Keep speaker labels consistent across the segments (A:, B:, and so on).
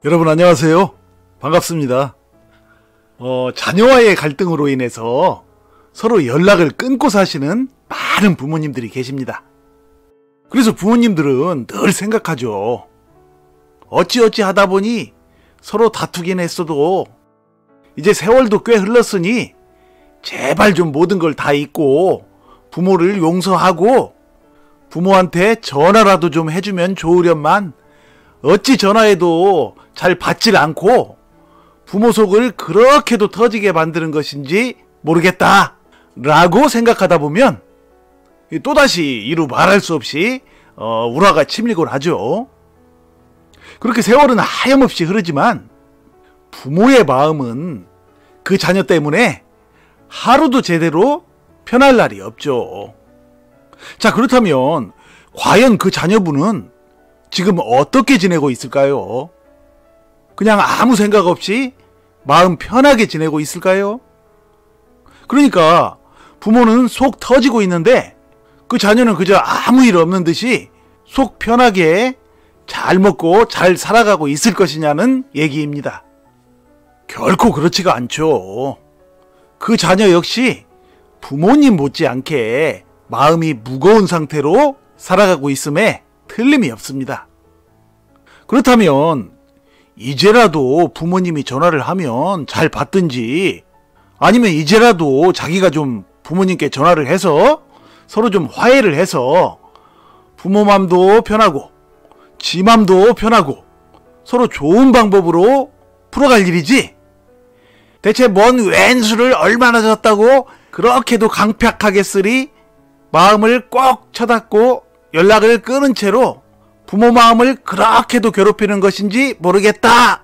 A: 여러분 안녕하세요. 반갑습니다. 자녀와의 갈등으로 인해서 서로 연락을 끊고 사시는 많은 부모님들이 계십니다. 그래서 부모님들은 늘 생각하죠. 어찌어찌 하다 보니 서로 다투긴 했어도 이제 세월도 꽤 흘렀으니 제발 좀 모든 걸 다 잊고 부모를 용서하고 부모한테 전화라도 좀 해주면 좋으련만 어찌 전화해도 잘 받질 않고 부모 속을 그렇게도 터지게 만드는 것인지 모르겠다 라고 생각하다 보면 또다시 이루 말할 수 없이 울화가 치밀곤 하죠. 그렇게 세월은 하염없이 흐르지만 부모의 마음은 그 자녀 때문에 하루도 제대로 편할 날이 없죠. 자, 그렇다면 과연 그 자녀분은 지금 어떻게 지내고 있을까요? 그냥 아무 생각 없이 마음 편하게 지내고 있을까요? 그러니까 부모는 속 터지고 있는데 그 자녀는 그저 아무 일 없는 듯이 속 편하게 잘 먹고 잘 살아가고 있을 것이냐는 얘기입니다. 결코 그렇지가 않죠. 그 자녀 역시 부모님 못지않게 마음이 무거운 상태로 살아가고 있음에 틀림이 없습니다. 그렇다면 이제라도 부모님이 전화를 하면 잘 받든지 아니면 이제라도 자기가 좀 부모님께 전화를 해서 서로 좀 화해를 해서 부모 맘도 편하고 지 맘도 편하고 서로 좋은 방법으로 풀어갈 일이지, 대체 뭔 왼수를 얼마나 졌다고 그렇게도 강팍하게 쓰리 마음을 꼭 쳐닫고 연락을 끊은 채로 부모 마음을 그렇게도 괴롭히는 것인지 모르겠다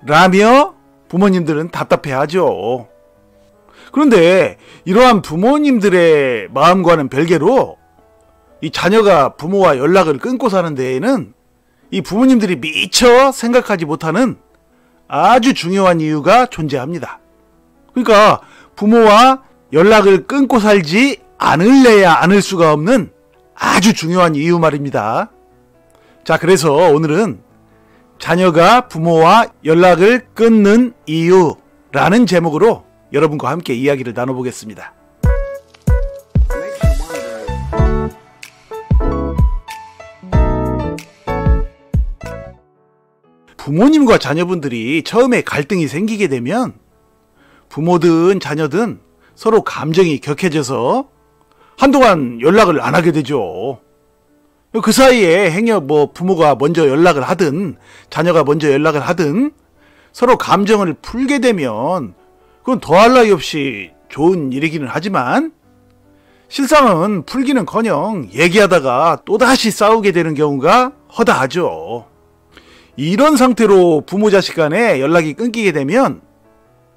A: 라며 부모님들은 답답해하죠. 그런데 이러한 부모님들의 마음과는 별개로 이 자녀가 부모와 연락을 끊고 사는 데에는 이 부모님들이 미처 생각하지 못하는 아주 중요한 이유가 존재합니다. 그러니까 부모와 연락을 끊고 살지 않을래야 않을 수가 없는 아주 중요한 이유 말입니다. 자, 그래서 오늘은 자녀가 부모와 연락을 끊는 이유라는 제목으로 여러분과 함께 이야기를 나눠보겠습니다. 부모님과 자녀분들이 처음에 갈등이 생기게 되면 부모든 자녀든 서로 감정이 격해져서 한동안 연락을 안 하게 되죠. 그 사이에 행여 부모가 먼저 연락을 하든 자녀가 먼저 연락을 하든 서로 감정을 풀게 되면 그건 더할 나위 없이 좋은 일이기는 하지만 실상은 풀기는커녕 얘기하다가 또다시 싸우게 되는 경우가 허다하죠. 이런 상태로 부모 자식 간에 연락이 끊기게 되면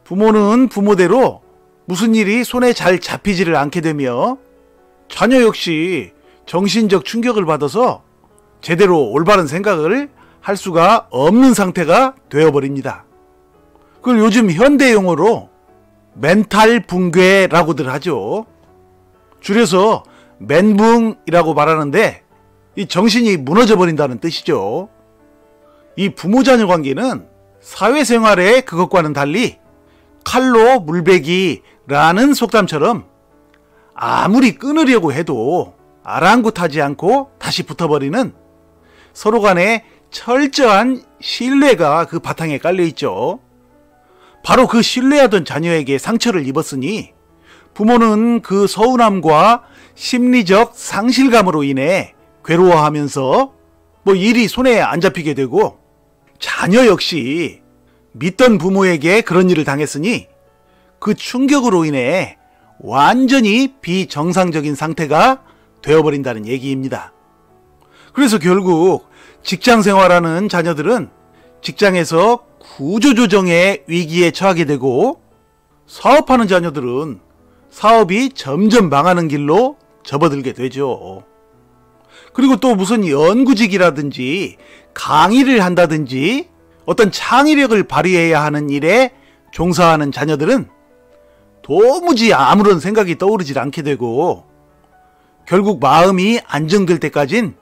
A: 부모는 부모대로 무슨 일이 손에 잘 잡히지를 않게 되며 자녀 역시 정신적 충격을 받아서 제대로 올바른 생각을 할 수가 없는 상태가 되어버립니다. 그걸 요즘 현대용어로 멘탈 붕괴라고들 하죠. 줄여서 멘붕이라고 말하는데 이 정신이 무너져 버린다는 뜻이죠. 이 부모자녀 관계는 사회생활의 그것과는 달리 칼로 물베기라는 속담처럼 아무리 끊으려고 해도 아랑곳하지 않고 다시 붙어버리는 서로 간의 철저한 신뢰가 그 바탕에 깔려있죠. 바로 그 신뢰하던 자녀에게 상처를 입었으니 부모는 그 서운함과 심리적 상실감으로 인해 괴로워하면서 일이 손에 안 잡히게 되고, 자녀 역시 믿던 부모에게 그런 일을 당했으니 그 충격으로 인해 완전히 비정상적인 상태가 되어버린다는 얘기입니다. 그래서 결국 직장 생활하는 자녀들은 직장에서 구조조정의 위기에 처하게 되고, 사업하는 자녀들은 사업이 점점 망하는 길로 접어들게 되죠. 그리고 또 무슨 연구직이라든지 강의를 한다든지 어떤 창의력을 발휘해야 하는 일에 종사하는 자녀들은 도무지 아무런 생각이 떠오르질 않게 되고 결국 마음이 안정될 때까진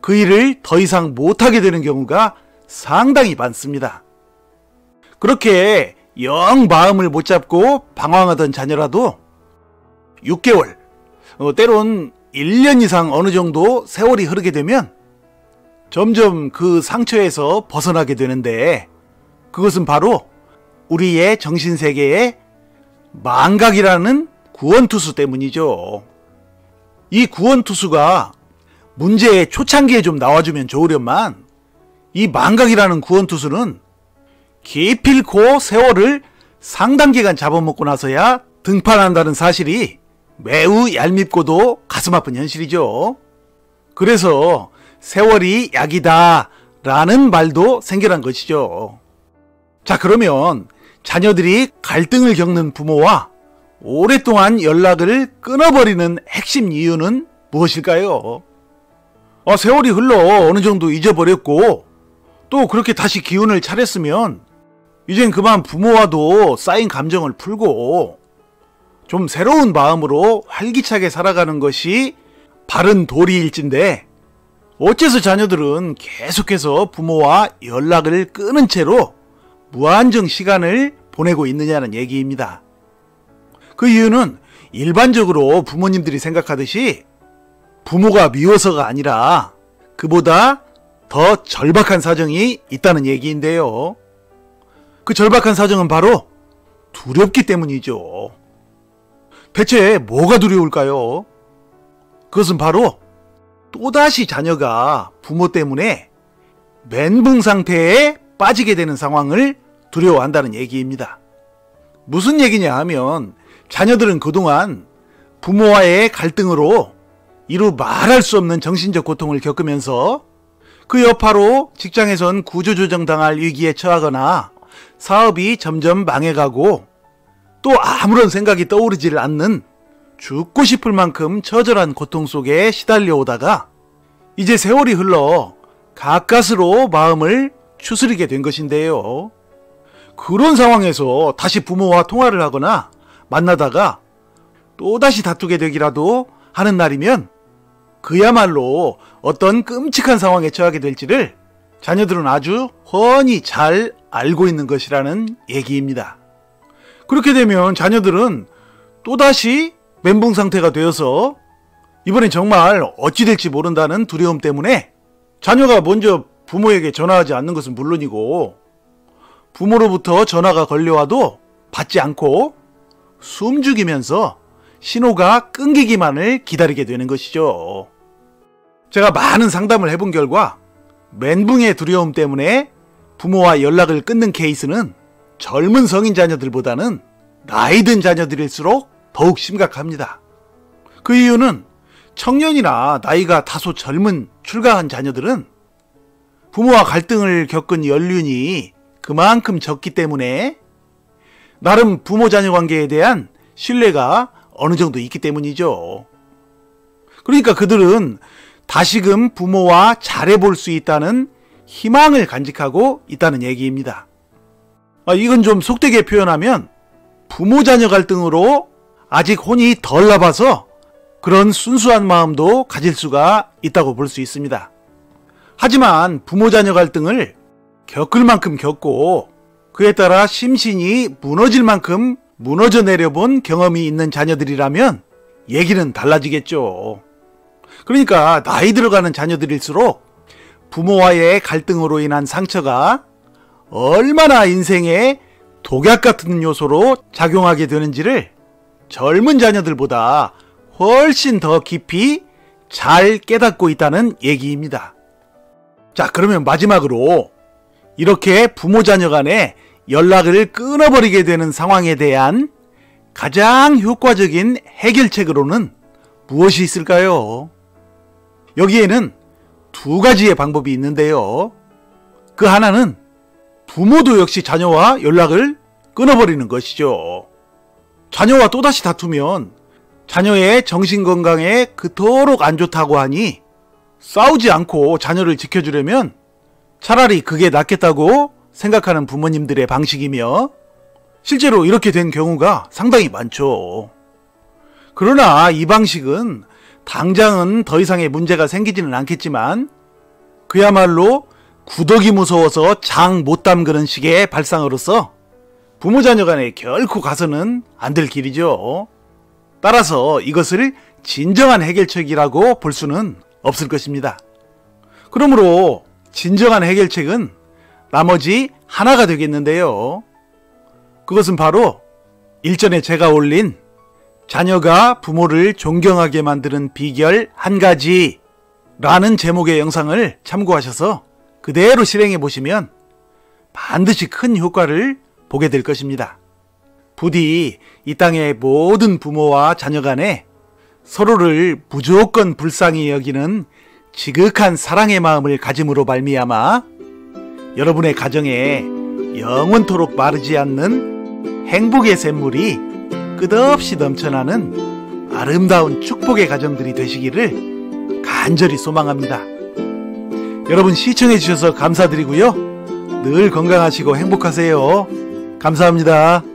A: 그 일을 더 이상 못하게 되는 경우가 상당히 많습니다. 그렇게 영 마음을 못 잡고 방황하던 자녀라도 6개월, 때론 1년 이상 어느 정도 세월이 흐르게 되면 점점 그 상처에서 벗어나게 되는데, 그것은 바로 우리의 정신세계의 망각이라는 구원투수 때문이죠. 이 구원투수가 문제의 초창기에 좀 나와주면 좋으련만, 이 망각이라는 구원투수는 기필코 세월을 상당 기간 잡아먹고 나서야 등판한다는 사실이 매우 얄밉고도 가슴 아픈 현실이죠. 그래서 세월이 약이다 라는 말도 생겨난 것이죠. 자, 그러면 자녀들이 갈등을 겪는 부모와 오랫동안 연락을 끊어버리는 핵심 이유는 무엇일까요? 세월이 흘러 어느 정도 잊어버렸고 또 그렇게 다시 기운을 차렸으면 이젠 그만 부모와도 쌓인 감정을 풀고 좀 새로운 마음으로 활기차게 살아가는 것이 바른 도리일진데, 어째서 자녀들은 계속해서 부모와 연락을 끊은 채로 무한정 시간을 보내고 있느냐는 얘기입니다. 그 이유는 일반적으로 부모님들이 생각하듯이 부모가 미워서가 아니라 그보다 더 절박한 사정이 있다는 얘기인데요. 그 절박한 사정은 바로 두렵기 때문이죠. 대체 뭐가 두려울까요? 그것은 바로 또다시 자녀가 부모 때문에 멘붕 상태에 빠지게 되는 상황을 두려워한다는 얘기입니다. 무슨 얘기냐 하면, 자녀들은 그동안 부모와의 갈등으로 이루 말할 수 없는 정신적 고통을 겪으면서 그 여파로 직장에선 구조조정 당할 위기에 처하거나 사업이 점점 망해가고 또 아무런 생각이 떠오르지를 않는 죽고 싶을 만큼 처절한 고통 속에 시달려 오다가 이제 세월이 흘러 가까스로 마음을 추스리게 된 것인데요. 그런 상황에서 다시 부모와 통화를 하거나 만나다가 또다시 다투게 되기라도 하는 날이면 그야말로 어떤 끔찍한 상황에 처하게 될지를 자녀들은 아주 훤히 잘 알고 있는 것이라는 얘기입니다. 그렇게 되면 자녀들은 또다시 멘붕 상태가 되어서 이번엔 정말 어찌 될지 모른다는 두려움 때문에 자녀가 먼저 부모에게 전화하지 않는 것은 물론이고, 부모로부터 전화가 걸려와도 받지 않고 숨죽이면서 신호가 끊기기만을 기다리게 되는 것이죠. 제가 많은 상담을 해본 결과 멘붕의 두려움 때문에 부모와 연락을 끊는 케이스는 젊은 성인 자녀들보다는 나이 든 자녀들일수록 더욱 심각합니다. 그 이유는 청년이나 나이가 다소 젊은 출가한 자녀들은 부모와 갈등을 겪은 연륜이 그만큼 적기 때문에 나름 부모 자녀 관계에 대한 신뢰가 어느 정도 있기 때문이죠. 그러니까 그들은 다시금 부모와 잘해볼 수 있다는 희망을 간직하고 있다는 얘기입니다. 이건 좀 속되게 표현하면 부모 자녀 갈등으로 아직 혼이 덜 나봐서 그런 순수한 마음도 가질 수가 있다고 볼 수 있습니다. 하지만 부모 자녀 갈등을 겪을 만큼 겪고 그에 따라 심신이 무너질 만큼 무너져 내려본 경험이 있는 자녀들이라면 얘기는 달라지겠죠. 그러니까 나이 들어가는 자녀들일수록 부모와의 갈등으로 인한 상처가 얼마나 인생의 독약 같은 요소로 작용하게 되는지를 젊은 자녀들보다 훨씬 더 깊이 잘 깨닫고 있다는 얘기입니다. 자, 그러면 마지막으로 이렇게 부모 자녀 간에 연락을 끊어버리게 되는 상황에 대한 가장 효과적인 해결책으로는 무엇이 있을까요? 여기에는 두 가지의 방법이 있는데요. 그 하나는 부모도 역시 자녀와 연락을 끊어버리는 것이죠. 자녀와 또다시 다투면 자녀의 정신건강에 그토록 안 좋다고 하니 싸우지 않고 자녀를 지켜주려면 차라리 그게 낫겠다고 생각하는 부모님들의 방식이며, 실제로 이렇게 된 경우가 상당히 많죠. 그러나 이 방식은 당장은 더 이상의 문제가 생기지는 않겠지만 그야말로 구더기 무서워서 장 못 담그는 식의 발상으로서 부모 자녀 간에 결코 가서는 안 될 길이죠. 따라서 이것을 진정한 해결책이라고 볼 수는 없을 것입니다. 그러므로 진정한 해결책은 나머지 하나가 되겠는데요. 그것은 바로 일전에 제가 올린 자녀가 부모를 존경하게 만드는 비결 한 가지 라는 제목의 영상을 참고하셔서 그대로 실행해 보시면 반드시 큰 효과를 보게 될 것입니다. 부디 이 땅의 모든 부모와 자녀 간에 서로를 무조건 불쌍히 여기는 지극한 사랑의 마음을 가짐으로 말미암아 여러분의 가정에 영원토록 마르지 않는 행복의 샘물이 끝없이 넘쳐나는 아름다운 축복의 가정들이 되시기를 간절히 소망합니다. 여러분 시청해 주셔서 감사드리고요. 늘 건강하시고 행복하세요. 감사합니다.